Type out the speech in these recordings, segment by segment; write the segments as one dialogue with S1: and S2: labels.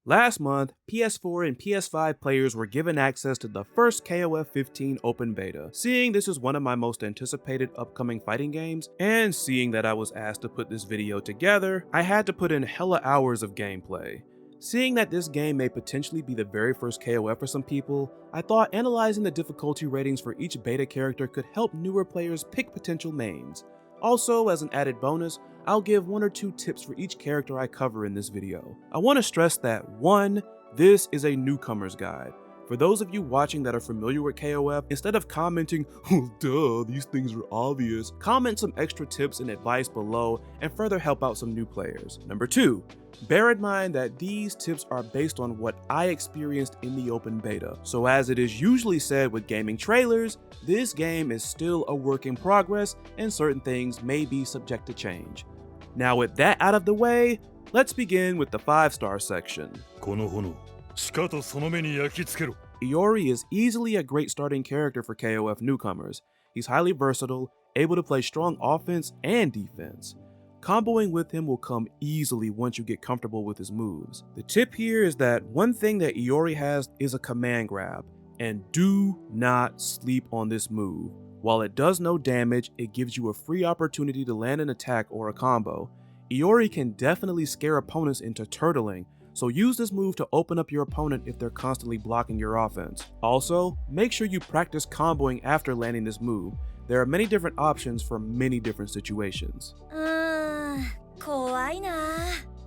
S1: Last month, PS4 and PS5 players were given access to the first KOF 15 open beta. Seeing this is one of my most anticipated upcoming fighting games, and seeing that I was asked to put this video together, I had to put in hella hours of gameplay. Seeing that this game may potentially be the very first KOF for some people, I thought analyzing the difficulty ratings for each beta character could help newer players pick potential mains. Also, as an added bonus, I'll give 1 or 2 tips for each character I cover in this video. I want to stress that 1, this is a newcomer's guide. For those of you watching that are familiar with KOF, instead of commenting, "Oh duh, these things are obvious," comment some extra tips and advice below and further help out some new players. Number 2, bear in mind that these tips are based on what I experienced in the open beta. So as it is usually said with gaming trailers, this game is still a work in progress and certain things may be subject to change. Now with that out of the way, let's begin with the 5-star section. Iori is easily a great starting character for KOF newcomers. He's highly versatile, able to play strong offense and defense. Comboing with him will come easily once you get comfortable with his moves. The tip here is that one thing that Iori has is a command grab, and do not sleep on this move. While it does no damage, it gives you a free opportunity to land an attack or a combo. Iori can definitely scare opponents into turtling, so use this move to open up your opponent if they're constantly blocking your offense. Also, make sure you practice comboing after landing this move. There are many different options for many different situations.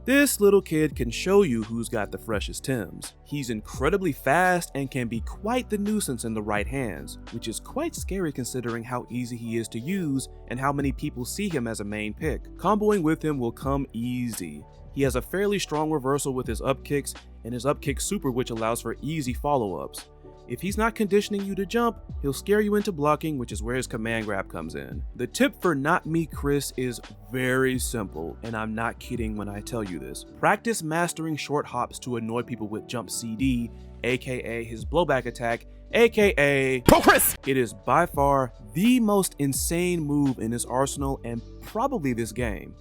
S1: This little kid can show you who's got the freshest Tims. He's incredibly fast and can be quite the nuisance in the right hands, which is quite scary considering how easy he is to use and how many people see him as a main pick. Comboing with him will come easy. He has a fairly strong reversal with his up kicks and his up kick super, which allows for easy follow-ups. If he's not conditioning you to jump, he'll scare you into blocking, which is where his command grab comes in. The tip for Not Me Chris is very simple, and I'm not kidding when I tell you this. Practice mastering short hops to annoy people with jump CD, aka his blowback attack, aka Pro Chris! It is by far the most insane move in his arsenal and probably this game.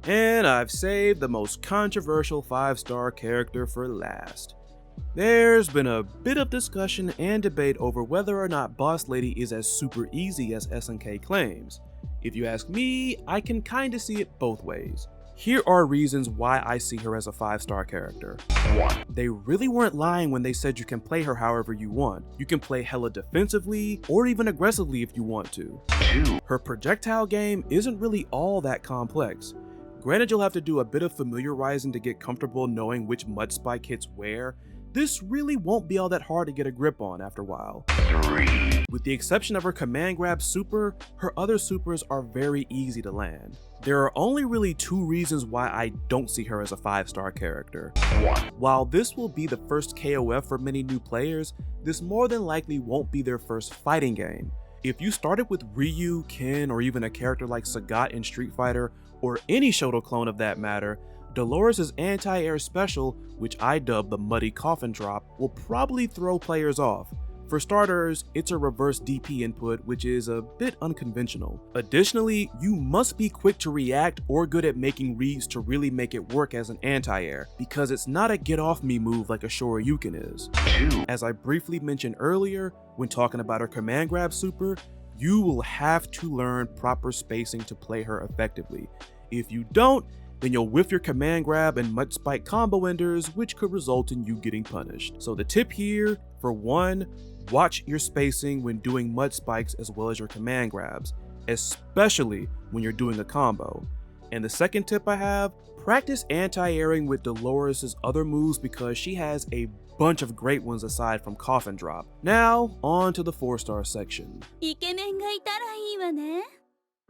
S1: And I've saved the most controversial 5-star character for last. There's been a bit of discussion and debate over whether or not Boss Lady is as super easy as SNK claims. If you ask me, I can kinda see it both ways. Here are reasons why I see her as a 5-star character. 1. They really weren't lying when they said you can play her however you want. You can play hella defensively or even aggressively if you want to. 2. Her projectile game isn't really all that complex. Granted, you'll have to do a bit of familiarizing to get comfortable knowing which mud spike hits where. This really won't be all that hard to get a grip on after a while. 3. With the exception of her command grab super, her other supers are very easy to land. There are only really 2 reasons why I don't see her as a 5-star character. 1. While this will be the first KOF for many new players, this more than likely won't be their first fighting game. If you started with Ryu, Ken, or even a character like Sagat in Street Fighter, or any Shoto clone of that matter, Dolores' anti-air special, which I dub the Muddy Coffin Drop, will probably throw players off. For starters, it's a reverse DP input, which is a bit unconventional. Additionally, you must be quick to react or good at making reads to really make it work as an anti-air, because it's not a get off me move like a Shoryuken is. 2. As I briefly mentioned earlier, when talking about her command grab super, you will have to learn proper spacing to play her effectively. If you don't, then you'll whiff your command grab and mud spike combo enders, which could result in you getting punished. So the tip here, for 1, watch your spacing when doing mud spikes as well as your command grabs, especially when you're doing a combo. And the second tip I have, practice anti-airing with Dolores' other moves because she has a bunch of great ones aside from Coffin Drop. Now, on to the 4-star section.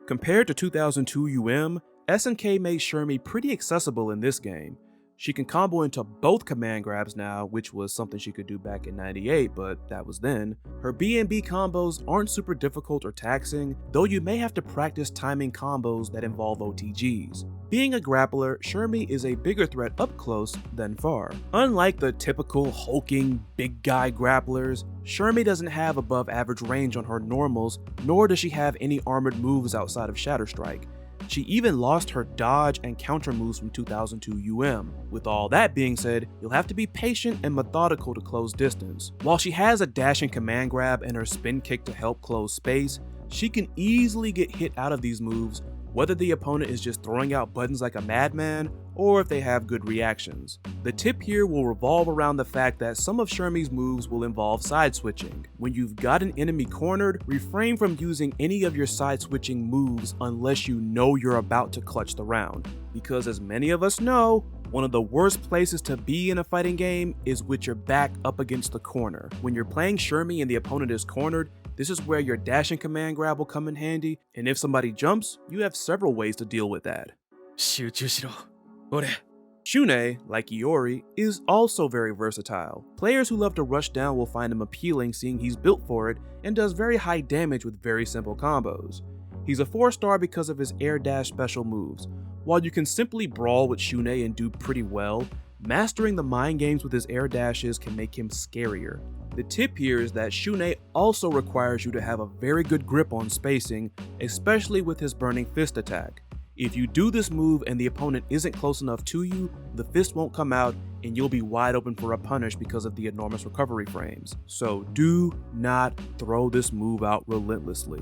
S1: Compared to 2002 UM, SNK made Shermie pretty accessible in this game. She can combo into both command grabs now, which was something she could do back in '98, but that was then. Her B&B combos aren't super difficult or taxing, though you may have to practice timing combos that involve OTGs. Being a grappler, Shermie is a bigger threat up close than far. Unlike the typical hulking, big guy grapplers, Shermie doesn't have above average range on her normals, nor does she have any armored moves outside of Shatter Strike. She even lost her dodge and counter moves from 2002 UM. With all that being said, you'll have to be patient and methodical to close distance. While she has a dash and command grab and her spin kick to help close space, she can easily get hit out of these moves, whether the opponent is just throwing out buttons like a madman or if they have good reactions. The tip here will revolve around the fact that some of Shermie's moves will involve side switching. When you've got an enemy cornered, refrain from using any of your side switching moves unless you know you're about to clutch the round. Because as many of us know, one of the worst places to be in a fighting game is with your back up against the corner. When you're playing Shermie and the opponent is cornered, this is where your dash and command grab will come in handy, and if somebody jumps, you have several ways to deal with that. Shun'ei, like Iori, is also very versatile. Players who love to rush down will find him appealing seeing he's built for it and does very high damage with very simple combos. He's a 4-star because of his air dash special moves. While you can simply brawl with Shun'ei and do pretty well, mastering the mind games with his air dashes can make him scarier. The tip here is that Shun'ei also requires you to have a very good grip on spacing, especially with his burning fist attack. If you do this move and the opponent isn't close enough to you, the fist won't come out and you'll be wide open for a punish because of the enormous recovery frames. So do not throw this move out relentlessly.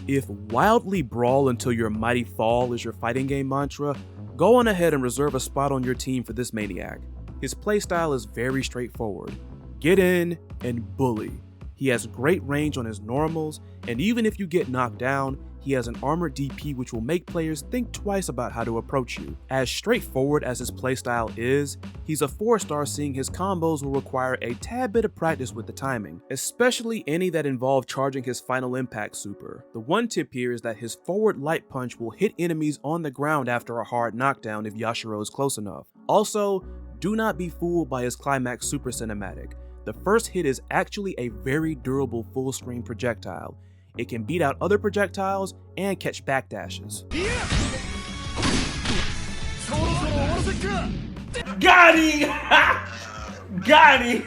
S1: If wildly brawl until your mighty fall is your fighting game mantra, go on ahead and reserve a spot on your team for this maniac. His playstyle is very straightforward. Get in and bully. He has great range on his normals, and even if you get knocked down, he has an armored DP which will make players think twice about how to approach you. As straightforward as his playstyle is, he's a 4-star seeing his combos will require a tad bit of practice with the timing, especially any that involve charging his final impact super. The one tip here is that his forward light punch will hit enemies on the ground after a hard knockdown if Yashiro is close enough. Also, do not be fooled by his climax super cinematic. The first hit is actually a very durable full screen projectile. It can beat out other projectiles and catch backdashes.
S2: Got him! Got him!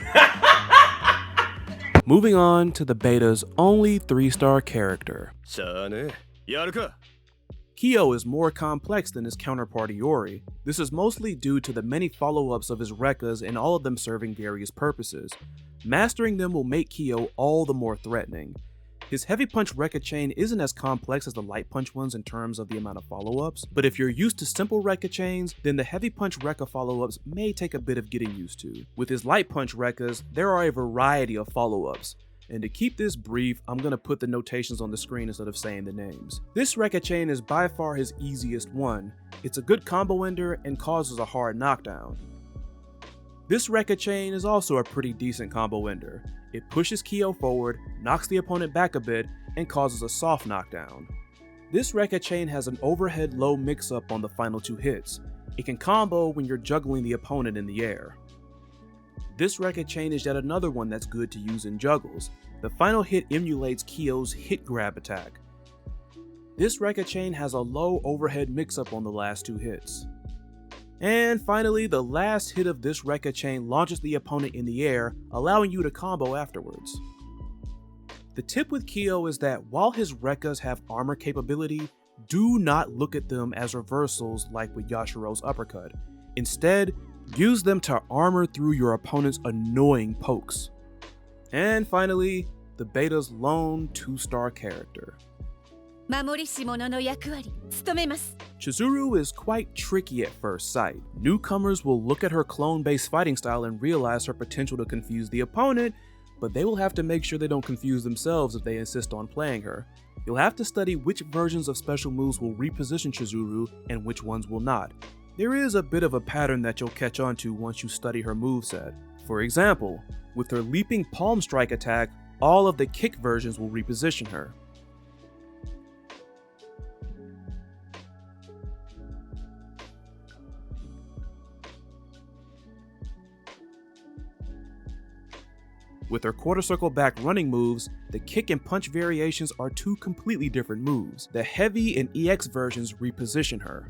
S1: Moving on to the beta's only 3-star character. Kyo is more complex than his counterpart Iori. This is mostly due to the many follow-ups of his rekkas and all of them serving various purposes. Mastering them will make Kyo all the more threatening. His heavy punch rekka chain isn't as complex as the light punch ones in terms of the amount of follow-ups, but if you're used to simple rekka chains, then the heavy punch rekka follow-ups may take a bit of getting used to. With his light punch rekkas, there are a variety of follow-ups. And to keep this brief, I'm going to put the notations on the screen instead of saying the names. This rekka chain is by far his easiest one. It's a good combo ender and causes a hard knockdown. This rekka chain is also a pretty decent combo ender. It pushes Kyo forward, knocks the opponent back a bit, and causes a soft knockdown. This rekka chain has an overhead low mix-up on the final 2 hits. It can combo when you're juggling the opponent in the air. This rekka chain is yet another one that's good to use in juggles. The final hit emulates Kyo's hit grab attack. This rekka chain has a low overhead mix-up on the last 2 hits. And finally, the last hit of this rekka chain launches the opponent in the air, allowing you to combo afterwards. The tip with Kyo is that while his rekkas have armor capability, do not look at them as reversals like with Yashiro's uppercut. Instead, use them to armor through your opponent's annoying pokes. And finally, the beta's lone 2-star character. Chizuru is quite tricky at first sight. Newcomers will look at her clone-based fighting style and realize her potential to confuse the opponent, but they will have to make sure they don't confuse themselves if they insist on playing her. You'll have to study which versions of special moves will reposition Chizuru and which ones will not. There is a bit of a pattern that you'll catch on to once you study her moveset. For example, with her leaping palm strike attack, all of the kick versions will reposition her. With her quarter circle back running moves, the kick and punch variations are 2 completely different moves. The heavy and EX versions reposition her.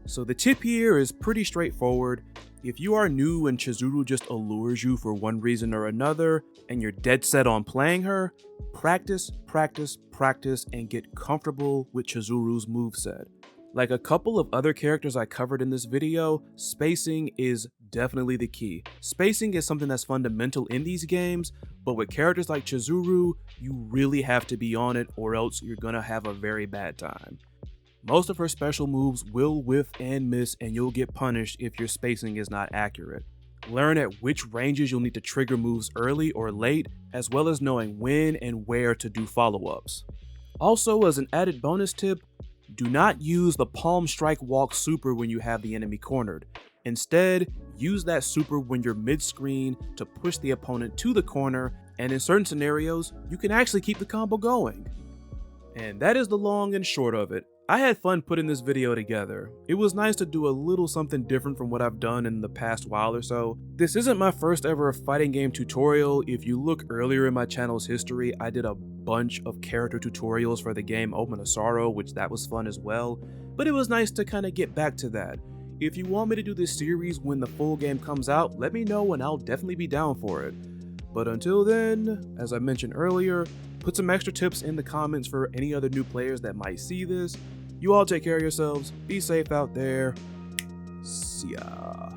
S1: So the tip here is pretty straightforward. If you are new and Chizuru just allures you for one reason or another, and you're dead set on playing her, practice, practice, practice, and get comfortable with Chizuru's moveset. Like a couple of other characters I covered in this video, spacing is definitely the key. Spacing is something that's fundamental in these games, but with characters like Chizuru, you really have to be on it or else you're gonna have a very bad time. Most of her special moves will whiff and miss, and you'll get punished if your spacing is not accurate. Learn at which ranges you'll need to trigger moves early or late, as well as knowing when and where to do follow-ups. Also, as an added bonus tip, do not use the palm strike walk super when you have the enemy cornered. Instead, use that super when you're mid-screen to push the opponent to the corner, and in certain scenarios, you can actually keep the combo going. And that is the long and short of it. I had fun putting this video together. It was nice to do a little something different from what I've done in the past while or so. This isn't my first ever fighting game tutorial. If you look earlier in my channel's history, I did a bunch of character tutorials for the game Omen of Sorrow, which that was fun as well. But it was nice to kind of get back to that. If you want me to do this series when the full game comes out, let me know and I'll definitely be down for it. But until then, as I mentioned earlier, put some extra tips in the comments for any other new players that might see this. You all take care of yourselves, be safe out there, see ya.